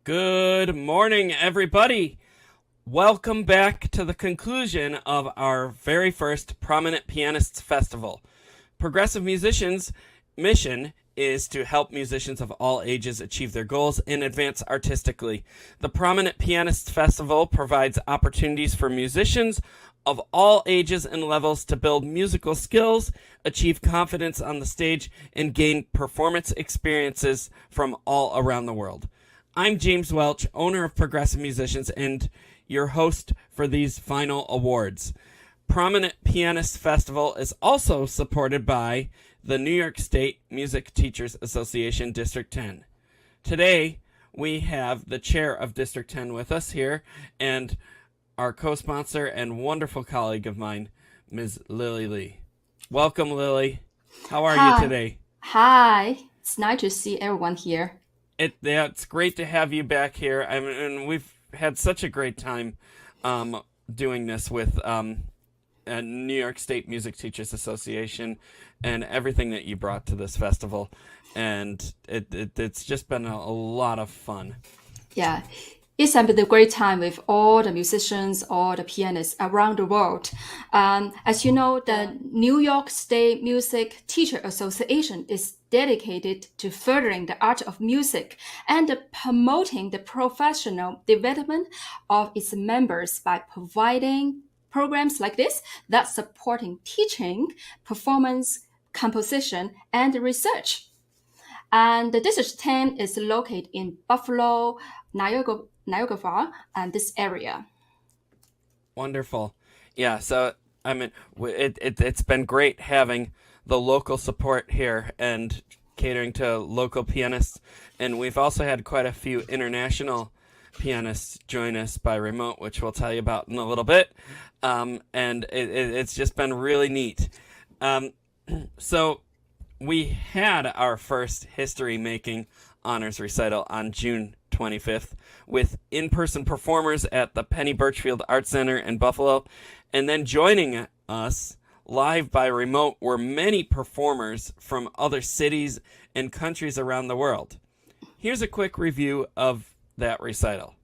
Good morning, everybody. Welcome back to the conclusion of our very first Prominent Pianists Festival. Progressive Musicians' mission is to help musicians of all ages achieve their goals and advance artistically. The Prominent Pianists Festival provides opportunities for musicians of all ages and levels to build musical skills, achieve confidence on the stage, and gain performance experiences from all around the world. I'm James Welch, owner of Progressive Musicians, and your host for these final awards. Prominent Pianists Festival is also supported by the New York State Music Teachers Association District 10. Today, we have the chair of District 10 with us here, and our co-sponsor and wonderful colleague of mine, Ms. Lily Lee. Welcome, Lily. How are you today? Hi. It's nice to see everyone here. It's great to have you back here. And we've had such a great time doing this with New York State Music Teachers Association and everything that you brought to this festival. And it's just been a lot of fun. Yeah. It's been a great time with all the musicians, all the pianists around the world. As you know, the New York State Music Teacher Association is dedicated to furthering the art of music and promoting the professional development of its members by providing programs like this that supporting teaching, performance, composition, and research. And the District 10 is located in Buffalo, Niagara, and this area. Wonderful. Yeah, so it's been great having the local support here and catering to local pianists, and we've also had quite a few international pianists join us by remote, which we'll tell you about in a little bit. And it's just been really neat. So we had our first history-making honors recital on June 25th with in-person performers at the Penny Birchfield Art Center in Buffalo. And then joining us live by remote were many performers from other cities and countries around the world. Here's a quick review of that recital.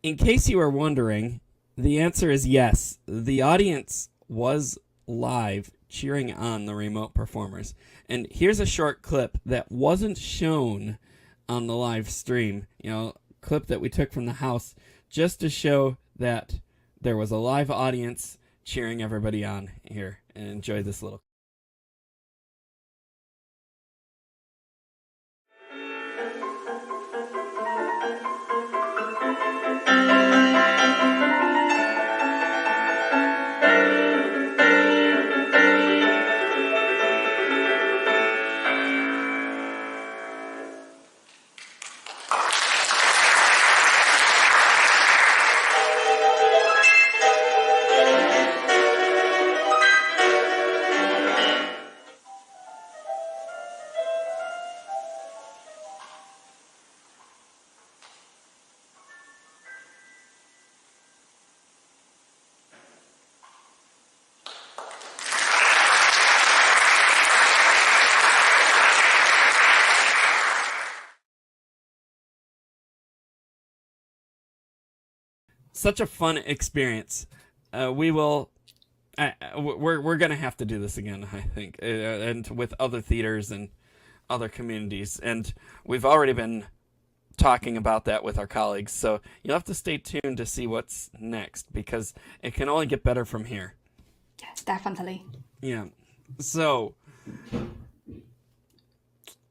In case you are wondering, the answer is yes. The audience was live cheering on the remote performers. And here's a short clip that wasn't shown on the live stream, clip that we took from the house just to show that there was a live audience cheering everybody on here. And enjoy this little. Such a fun experience. We're gonna have to do this again, I think, and with other theaters and other communities. And we've already been talking about that with our colleagues. So you'll have to stay tuned to see what's next, because it can only get better from here. Yes, definitely. Yeah. So,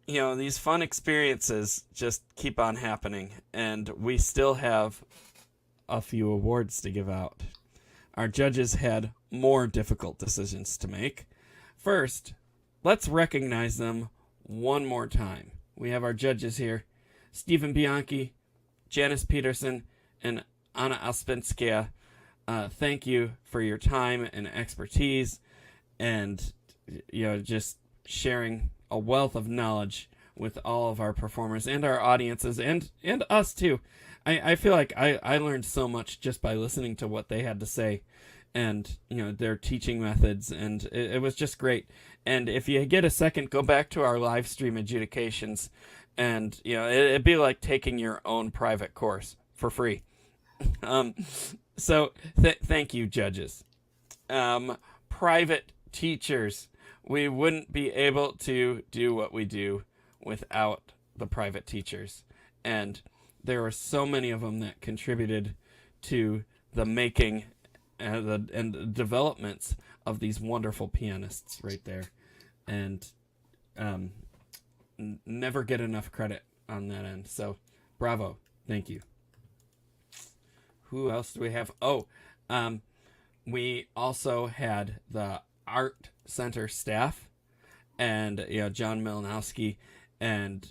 these fun experiences just keep on happening, and we still have a few awards to give out. Our judges had more difficult decisions to make. First, let's recognize them one more time. We have our judges here: Stephen Bianchi, Janice Peterson, and Anna Alspinskaya. Thank you for your time and expertise, and just sharing a wealth of knowledge with all of our performers and our audiences, and us too. I feel like I learned so much just by listening to what they had to say, and their teaching methods, and it was just great. And if you get a second, go back to our live stream adjudications, and it'd be like taking your own private course for free. So thank you, judges. Private teachers, we wouldn't be able to do what we do without the private teachers, and there were so many of them that contributed to the making and the developments of these wonderful pianists right there, and never get enough credit on that end. So bravo, thank you. Who else do we have? We also had the art center staff, and John Milanowski and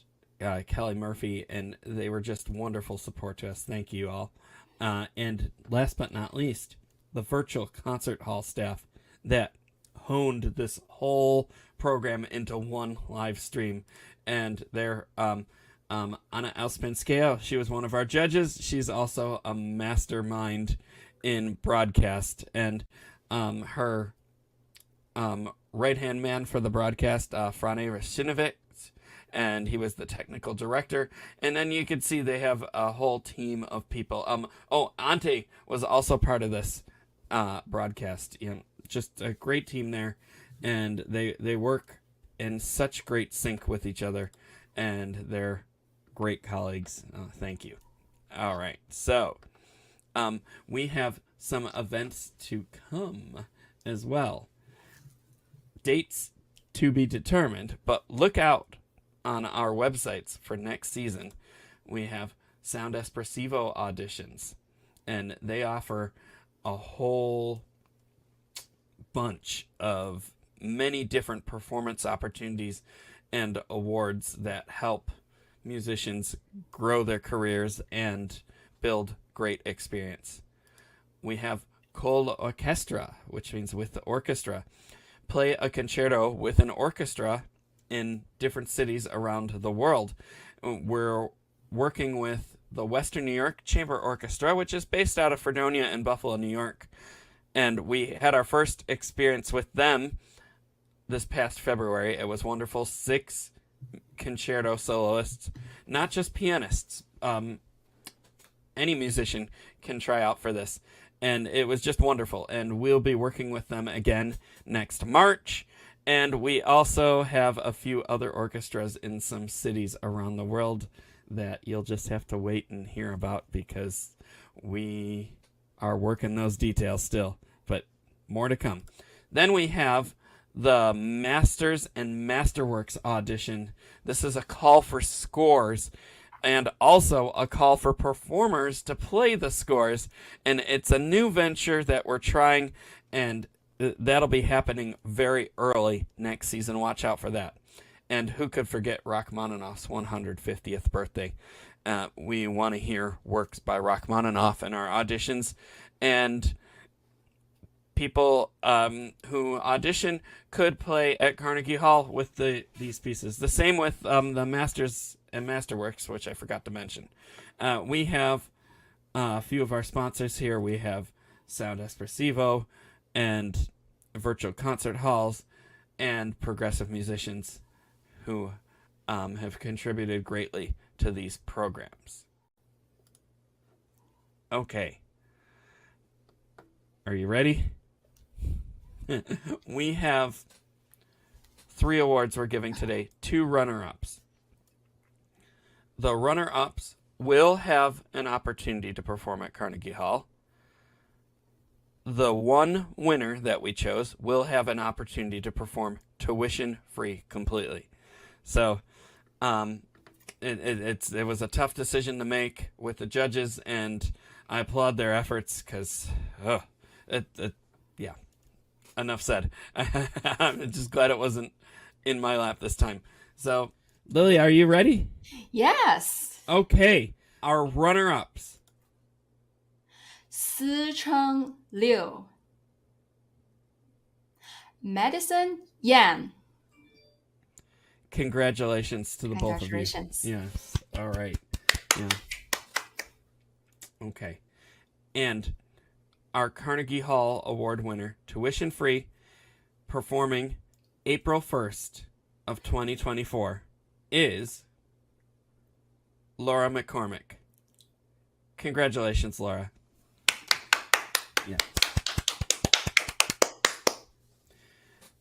Kelly Murphy, and they were just wonderful support to us. Thank you all. And last but not least, the virtual concert hall staff that honed this whole program into one live stream. And they're Anna Alspinskaya, she was one of our judges. She's also a mastermind in broadcast, and her right-hand man for the broadcast, Frane Rashinovic, and he was the technical director. And then you could see they have a whole team of people. Ante was also part of this broadcast. Just a great team there, and they work in such great sync with each other, and they're great colleagues. Thank you. All right, so we have some events to come as well. Dates to be determined, but look out on our websites for next season. We have Sound Espressivo auditions, and they offer a whole bunch of many different performance opportunities and awards that help musicians grow their careers and build great experience. We have Col Orchestra, which means with the orchestra. Play a concerto with an orchestra in different cities around the world. We're working with the Western New York Chamber Orchestra, which is based out of Fredonia and Buffalo, New York. And we had our first experience with them this past February. It was wonderful. 6 concerto soloists, not just pianists. Any musician can try out for this. And it was just wonderful. And we'll be working with them again next March. And we also have a few other orchestras in some cities around the world that you'll just have to wait and hear about, because we are working those details still. But more to come. Then we have the Masters and Masterworks audition. This is a call for scores, and also a call for performers to play the scores. And it's a new venture that we're trying, and that'll be happening very early next season. Watch out for that. And who could forget Rachmaninoff's 150th birthday? We want to hear works by Rachmaninoff in our auditions, and people who audition could play at Carnegie Hall with these pieces. The same with the Masters and Masterworks, which I forgot to mention. We have a few of our sponsors here. We have Sound Espressivo and virtual concert halls and progressive musicians who have contributed greatly to these programs. Okay. Are you ready? We have 3 awards we're giving today, 2 runner-ups. The runner-ups will have an opportunity to perform at Carnegie Hall. The one winner that we chose will have an opportunity to perform tuition-free completely. So it was a tough decision to make with the judges, and I applaud their efforts because, yeah, enough said. I'm just glad it wasn't in my lap this time. So, Lily, are you ready? Yes. Okay. Our runner-ups. 思称六 Madison Yan. Congratulations to the both of you. Congratulations. Yes. All right. Yeah. Okay. And our Carnegie Hall Award winner, tuition free, performing April 1st of 2024 is Laura McCormick. Congratulations, Laura. Yeah.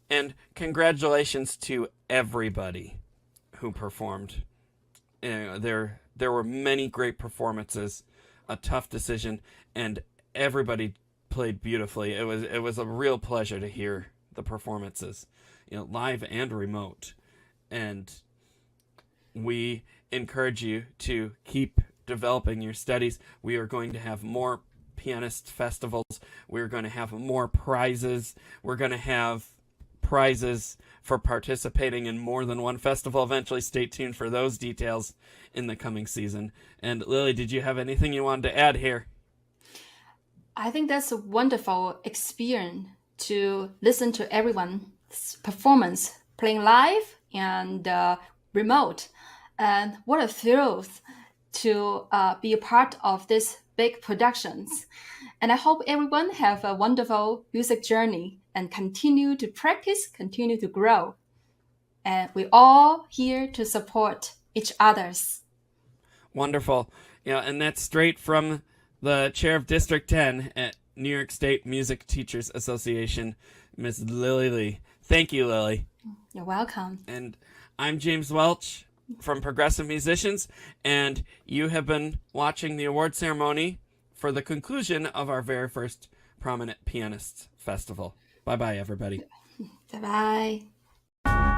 And congratulations to everybody who performed. There were many great performances, a tough decision, and everybody played beautifully. It was a real pleasure to hear the performances, live and remote. And we encourage you to keep developing your studies. We are going to have more pianist festivals. We're going to have more prizes. We're going to have prizes for participating in more than one festival eventually. Stay tuned for those details in the coming season. And Lily, did you have anything you wanted to add here? I think that's a wonderful experience to listen to everyone's performance, playing live and remote. And what a thrill to be a part of this big productions. And I hope everyone have a wonderful music journey and continue to practice, continue to grow. And we're all here to support each others. Wonderful. And that's straight from the chair of District 10 at New York State Music Teachers Association, Ms. Lily Lee. Thank you, Lily. You're welcome. And I'm James Welch from Progressive Musicians, and you have been watching the award ceremony for the conclusion of our very first Prominent Pianists Festival. Bye-bye, everybody. Bye-bye.